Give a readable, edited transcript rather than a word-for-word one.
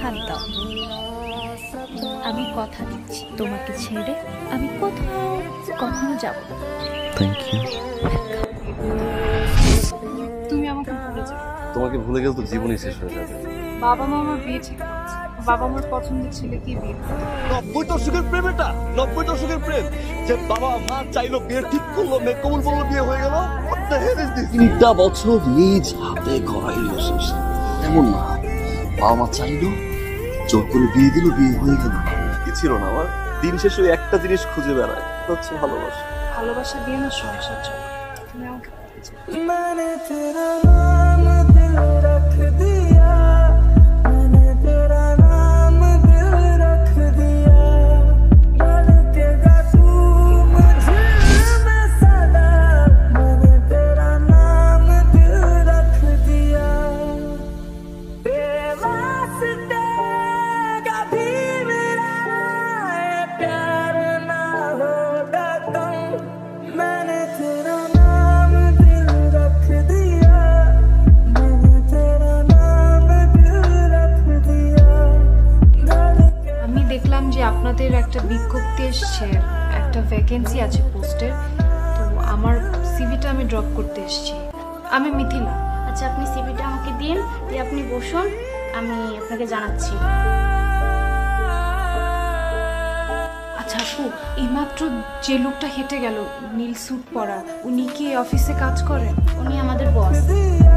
হাত দাও। আমি কথা দিচ্ছি তোমাকে ছেড়ে আমি কোথাও কখনো যাব না। Thank you. তুমি আমাকে ভুলে যাও। তোমাকে ভুলে গেলে তো জীবনই শেষ হয়ে যাবে। বাবা মা আমার বিয়ে ঠিক করেছে, বাবা মার পছন্দের ছেলেকে বিয়ে করবে। 90 দশকের প্রেম এটা, 90 দশকের প্রেম, যে বাবা মা চাইলো বিয়ে ঠিক করলো, মেয়ে কবুল বললো, বিয়ে হয়ে গেল। 3টা বছর নিজ হাতে গড়াইল শেষ। এমন না, বাবা মা চাইলো, জোর করে বিয়ে দিল, বিয়ে হয়ে গেল। কি ছিল না আমার দিন শেষে ওই একটা জিনিস খুঁজে বেড়ায়, হচ্ছে ভালোবাসা। ভালোবাসা দিয়ে না সংসার চলে। তুমি আমাকে ভুলে যাও। मैंने तेरा नाम दिल रख दिया, मैंने तेरा नाम दिल रख दिया, धड़केगा तू मुझे में सदा, मैंने तेरा नाम दिल रख दिया, बेवास्ते कभी मेरा ये प्यार ना होगा कम, मैंने तेरा नाम दिल रख दिया, मैंने तेरा नाम दिल रख दिया, আমি দেখলাম যে আপনাদের একটা বিজ্ঞপ্তি এসছে, একটা ভ্যাকেন্সি আছে পোস্টের, তো আমার সিভিটা আমি ড্রপ করতে এসেছি। আমি মিথিলা। আচ্ছা, আপনি সিভিটা আমাকে দিন, দিয়ে আপনি বসুন, আমি আপনাকে জানাচ্ছি। আচ্ছা আপু, এইমাত্র যে লোকটা হেঁটে গেল নীল স্যুট পরা, উনি কি এই অফিসে কাজ করেন? উনি আমাদের বস। दिया।